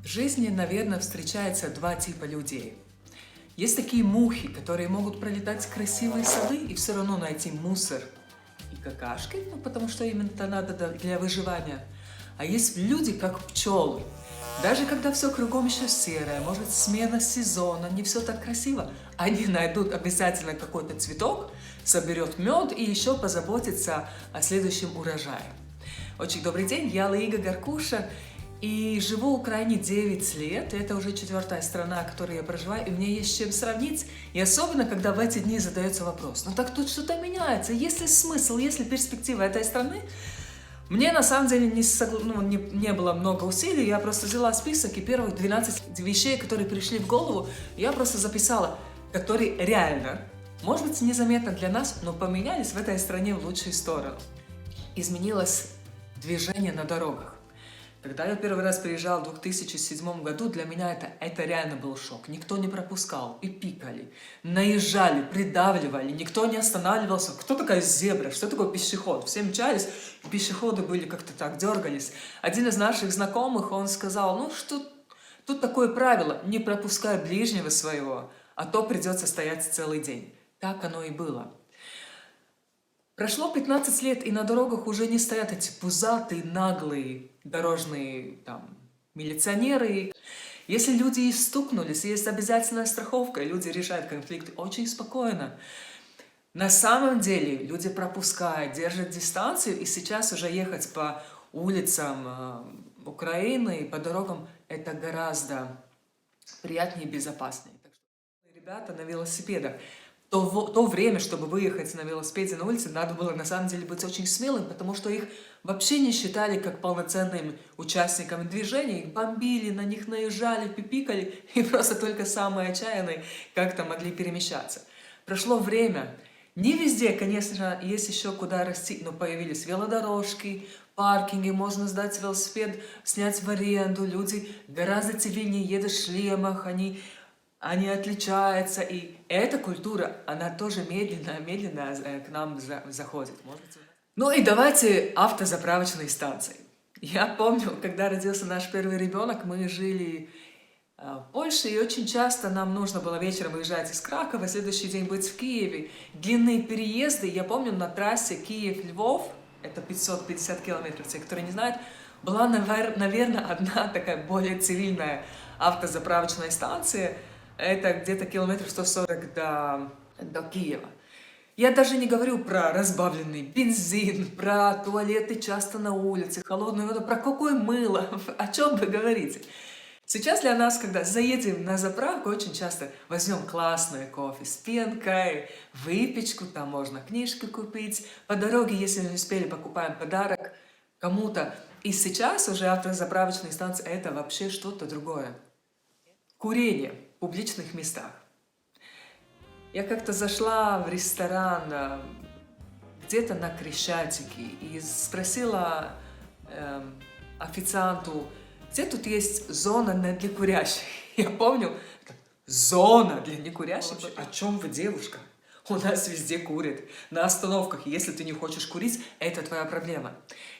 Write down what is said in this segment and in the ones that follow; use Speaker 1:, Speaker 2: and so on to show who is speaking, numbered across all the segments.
Speaker 1: В жизни, наверное, встречается два типа людей. Есть такие мухи, которые могут пролетать красивые сады и все равно найти мусор и какашки, потому что именно это надо для выживания. А есть люди, как пчелы. Даже когда все кругом еще серое, может смена сезона, не все так красиво, они найдут обязательно какой-то цветок, соберет мед и еще позаботится о следующем урожае. Очень добрый день, я Лаига Гаркуша, и живу в Украине 9 лет, это уже 4-я страна, в которой я проживаю, и мне есть с чем сравнить, и особенно, когда в эти дни задается вопрос, ну так тут что-то меняется, есть ли смысл, есть ли перспектива этой страны? Мне на самом деле не было много усилий, я просто взяла список, и первых 12 вещей, которые пришли в голову, я просто записала, которые реально, может быть, незаметно для нас, но поменялись в этой стране в лучшую сторону. Изменилось движение на дорогах. Когда я первый раз приезжал в 2007 году, для меня это реально был шок. Никто не пропускал, и пикали, наезжали, придавливали, никто не останавливался. Кто такая зебра, что такое пешеход? Все мчались, пешеходы были как-то так, дергались. Один из наших знакомых, он сказал, ну что, тут такое правило, не пропускай ближнего своего, а то придется стоять целый день. Так оно и было. Прошло 15 лет, и на дорогах уже не стоят эти пузатые, наглые дорожные милиционеры. Если и люди стукнулись, есть обязательная страховка, и люди решают конфликты очень спокойно. На самом деле люди пропускают, держат дистанцию, и сейчас уже ехать по улицам Украины, по дорогам, это гораздо приятнее и безопаснее. Так что, ребята на велосипедах. То время, чтобы выехать на велосипеде на улице, надо было на самом деле быть очень смелым, потому что их вообще не считали как полноценными участниками движения, их бомбили, на них наезжали, пипикали, и просто только самые отчаянные как-то могли перемещаться. Прошло время. Не везде, конечно, есть еще куда расти, но появились велодорожки, паркинги, можно сдать велосипед, снять в аренду, люди гораздо цивильнее едут в шлемах, они отличаются, и эта культура, она тоже медленно к нам заходит. Ну и давайте автозаправочные станции. Я помню, когда родился наш первый ребенок, мы жили в Польше, и очень часто нам нужно было вечером выезжать из Кракова, следующий день быть в Киеве. Длинные переезды, я помню, на трассе Киев-Львов, это 550 километров, те, которые не знают, была, наверное, одна такая более цивильная автозаправочная станция. Это где-то километров 140 до Киева. Я даже не говорю про разбавленный бензин, про туалеты часто на улице, холодную воду, про какое мыло, о чем вы говорите. Сейчас для нас, когда заедем на заправку, очень часто возьмем классное кофе с пенкой, выпечку, там можно книжку купить. По дороге, если не успели, покупаем подарок кому-то. И сейчас уже автозаправочные станции – это вообще что-то другое. Курение в публичных местах. Я как-то зашла в ресторан где-то на Крещатике и спросила официанту, где тут есть зона для курящих. Я помню, зона для некурящих? О чем вы, девушка? У нас везде курят. На остановках. Если ты не хочешь курить, это твоя проблема.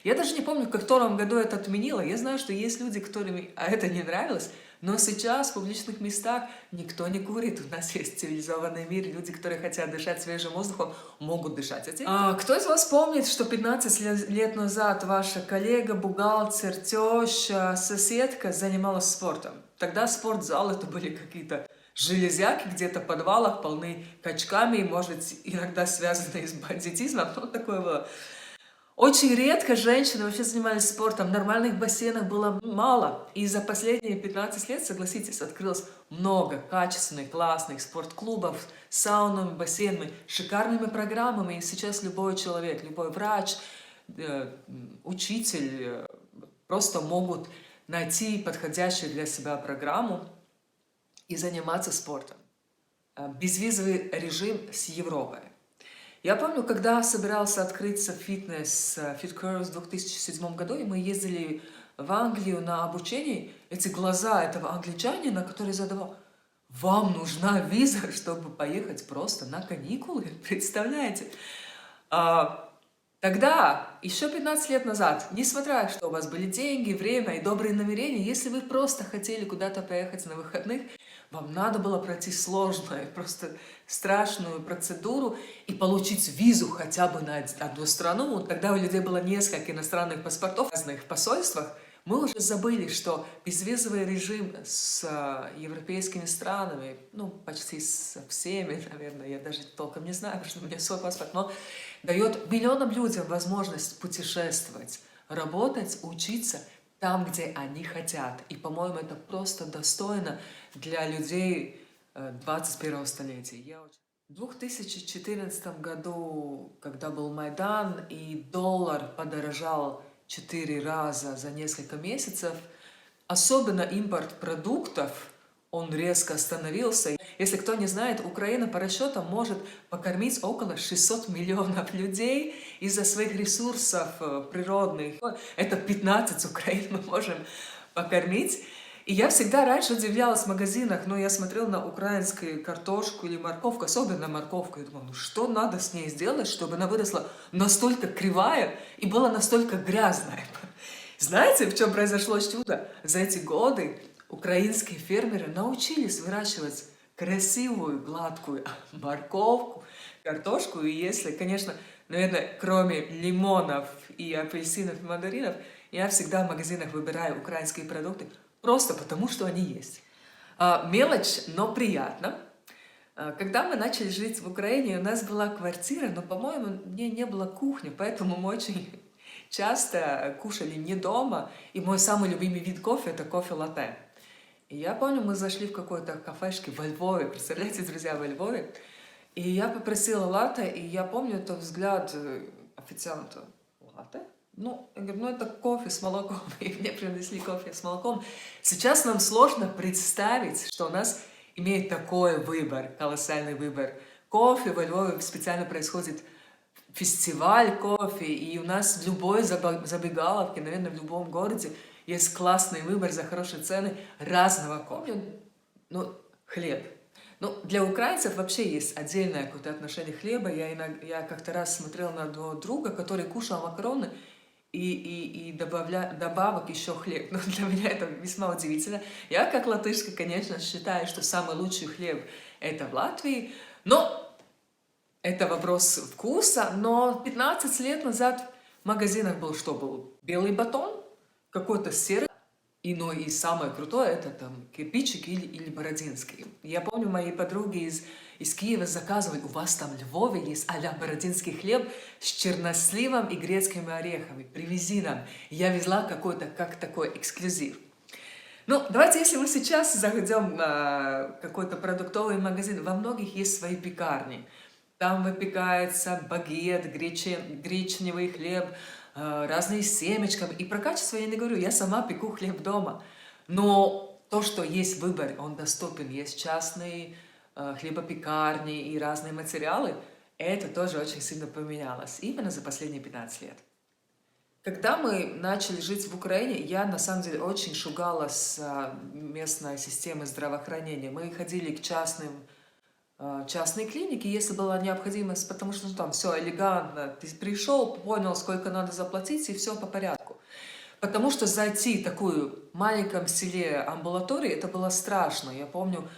Speaker 1: Я даже не помню, в котором году это отменило. Я знаю, что есть люди, которым это не нравилось. Но сейчас в публичных местах никто не курит. У нас есть цивилизованный мир. Люди, которые хотят дышать свежим воздухом, могут дышать. Кто из вас помнит, что 15 лет назад ваша коллега, бухгалтер, теща, соседка занималась спортом? Тогда спортзал это были какие-то железяки где-то в подвалах, полны качками, может быть, иногда связанные с бандитизмом. Ну, такое было. Очень редко женщины вообще занимались спортом, нормальных бассейнов было мало. И за последние 15 лет, согласитесь, открылось много качественных, классных спортклубов, саунами, бассейнами, шикарными программами. И сейчас любой человек, любой врач, учитель просто могут найти подходящую для себя программу и заниматься спортом. Безвизовый режим с Европой. Я помню, когда собирался открыться фитнес FitCurves в 2007 году, и мы ездили в Англию на обучение, эти глаза этого англичанина, который задавал, вам нужна виза, чтобы поехать просто на каникулы, представляете? Тогда, еще 15 лет назад, несмотря что у вас были деньги, время и добрые намерения, если вы просто хотели куда-то поехать на выходных, вам надо было пройти сложную, просто страшную процедуру и получить визу хотя бы на одну страну. Тогда у людей было несколько иностранных паспортов в разных посольствах. Мы уже забыли, что безвизовый режим с европейскими странами, ну, почти со всеми, наверное, я даже толком не знаю, потому что у меня свой паспорт, но дает миллионам людям возможность путешествовать, работать, учиться там, где они хотят. И, по-моему, это просто достойно для людей 21 столетия. В 2014 году, когда был Майдан и доллар подорожал 4 раза за несколько месяцев, особенно импорт продуктов, он резко остановился. Если кто не знает, Украина по расчетам может покормить около 600 миллионов людей из-за своих ресурсов природных. Это 15 Украин мы можем покормить. И я всегда раньше удивлялась в магазинах, но я смотрела на украинскую картошку или морковку, особенно морковку, и думала, ну что надо с ней сделать, чтобы она выросла настолько кривая и была настолько грязная. Знаете, в чем произошло чудо? За эти годы украинские фермеры научились выращивать красивую, гладкую морковку, картошку, и если, конечно, наверное, кроме лимонов и апельсинов и мандаринов, я всегда в магазинах выбираю украинские продукты, просто потому, что они есть. Мелочь, но приятно. Когда мы начали жить в Украине, у нас была квартира, но, по-моему, мне не было кухни, поэтому мы очень часто кушали не дома. И мой самый любимый вид кофе – это кофе-латте. И я помню, мы зашли в какой-то кафешке во Львове, представляете, друзья, во Львове. И я попросила латте, и я помню этот взгляд официанта. Латте? Ну, я говорю, ну это кофе с молоком, и мне принесли кофе с молоком. Сейчас нам сложно представить, что у нас имеет такой выбор, колоссальный выбор. Кофе во Львове специально происходит фестиваль кофе, и у нас в любой забегаловке, наверное, в любом городе есть классный выбор за хорошие цены разного кофе. Ну, хлеб. Ну, для украинцев вообще есть отдельное какое-то отношение к хлебу. Я как-то раз смотрела на одного друга, который кушал макароны, и добавок еще хлеб. Но для меня это весьма удивительно. Я, как латышка, конечно, считаю, что самый лучший хлеб это в Латвии. Но это вопрос вкуса. Но 15 лет назад в магазинах был что? Был белый батон, какой-то серый. Ну и самое крутое это там кирпичик или бородинский. Я помню, мои подруги из Киева заказывали, у вас там в Львове есть а-ля бородинский хлеб с черносливом и грецкими орехами. Привези нам. Я везла какой-то, как такой эксклюзив. Ну, давайте, если мы сейчас зайдем в какой-то продуктовый магазин, во многих есть свои пекарни. Там выпекается багет, гречневый хлеб, разные семечки. И про качество я не говорю, я сама пеку хлеб дома. Но то, что есть выбор, он доступен, есть частные хлебопекарни и разные материалы, это тоже очень сильно поменялось, именно за последние 15 лет. Когда мы начали жить в Украине, я на самом деле очень шугалась местной системы здравоохранения. Мы ходили к частной клинике, если была необходимость, потому что там все элегантно, ты пришел, понял, сколько надо заплатить, и все по порядку. Потому что зайти в такую маленьком селе амбулатории, это было страшно. Я помню,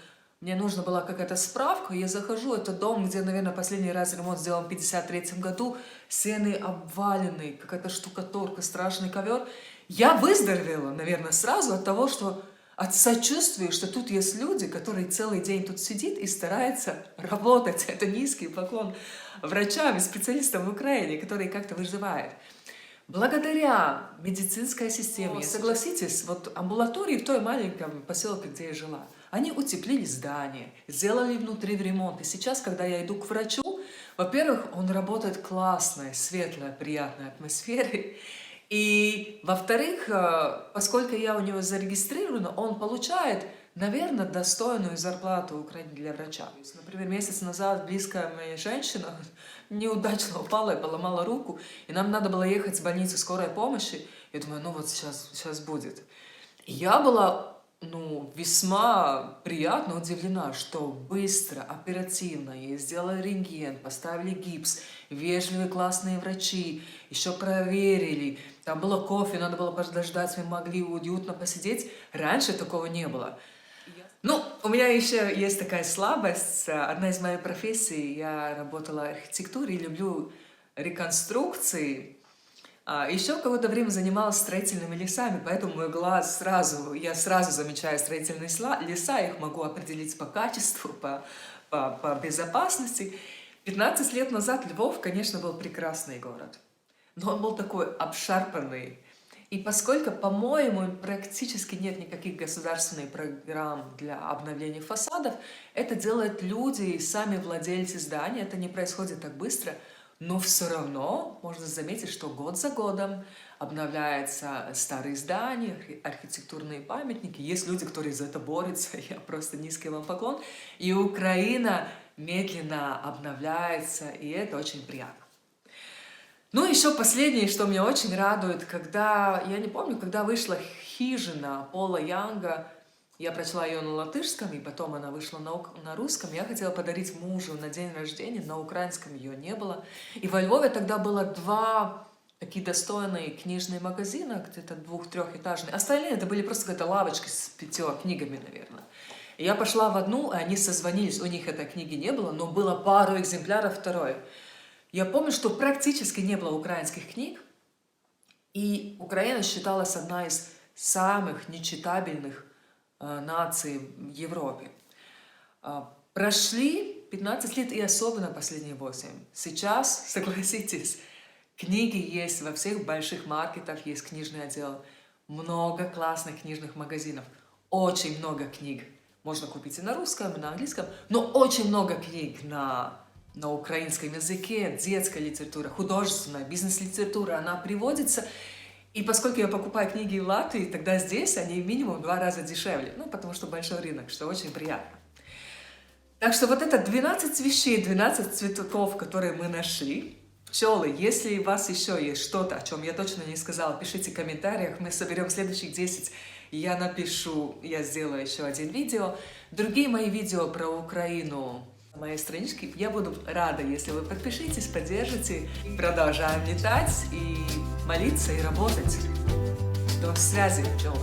Speaker 1: мне нужна была какая-то справка, я захожу, это дом, где, наверное, последний раз ремонт сделан в 1953 году, стены обваленные, какая-то штукатурка, страшный ковер. Я выздоровела, наверное, сразу от того, что от сочувствия, что тут есть люди, которые целый день тут сидят и стараются работать. Это низкий поклон врачам и специалистам в Украине, которые как-то выживают. Благодаря медицинской системе, согласитесь, вот амбулатории в той маленьком поселке, где я жила, они утеплили здание, сделали внутри ремонт. И сейчас, когда я иду к врачу, во-первых, он работает классной, светлой, приятной атмосфере. И, во-вторых, поскольку я у него зарегистрирована, он получает, наверное, достойную зарплату в Украине для врача. Например, месяц назад близкая моя женщина неудачно упала и поломала руку, и нам надо было ехать в больницу скорой помощи. Я думаю, ну вот сейчас будет. И я была ну, весьма приятно удивлена, что быстро, оперативно ей сделали рентген, поставили гипс, вежливые классные врачи, еще проверили. Там было кофе, надо было подождать, мы могли уютно посидеть. Раньше такого не было. Ну, у меня еще есть такая слабость. Одна из моих профессий, я работала в архитектуре и люблю реконструкции. Еще какое-то время занималась строительными лесами, поэтому мой глаз я сразу замечаю строительные леса, их могу определить по качеству, по безопасности. 15 лет назад Львов, конечно, был прекрасный город, но он был такой обшарпанный. И поскольку, по-моему, практически нет никаких государственных программ для обновления фасадов, это делают люди, сами владельцы здания, это не происходит так быстро. Но все равно можно заметить, что год за годом обновляются старые здания, архитектурные памятники. Есть люди, которые за это борются, я просто низкий вам поклон. И Украина медленно обновляется, и это очень приятно. Ну, еще последнее, что меня очень радует, я не помню, когда вышла «Хижина» Пола Янга, я прочла ее на латышском, и потом она вышла на русском. Я хотела подарить мужу на день рождения, на украинском ее не было. И во Львове тогда было 2 такие достойные книжные магазина, где-то 2-3-этажные. Остальные это были просто какая-то лавочка с 5 книгами, наверное. И я пошла в одну, и они созвонились, у них этой книги не было, но было пару экземпляров второй. Я помню, что практически не было украинских книг, и Украина считалась одна из самых нечитабельных наций в Европе. Прошли 15 лет и особенно последние 8. Сейчас, согласитесь, книги есть во всех больших маркетах, есть книжный отдел, много классных книжных магазинов, очень много книг. Можно купить и на русском, и на английском, но очень много книг на украинском языке, детская литература, художественная, бизнес-литература, она приводится. И поскольку я покупаю книги в Латвии, тогда здесь они минимум 2 раза дешевле. Ну, потому что большой рынок, что очень приятно. Так что вот это 12 вещей, 12 цветов, которые мы нашли. Пчелы, если у вас еще есть что-то, о чем я точно не сказала, пишите в комментариях. Мы соберем следующих 10. Я сделаю еще один видео. Другие мои видео про Украину на моей страничке. Я буду рада, если вы подпишитесь, поддержите. Продолжаем летать и молиться и работать. До связи, пчелы.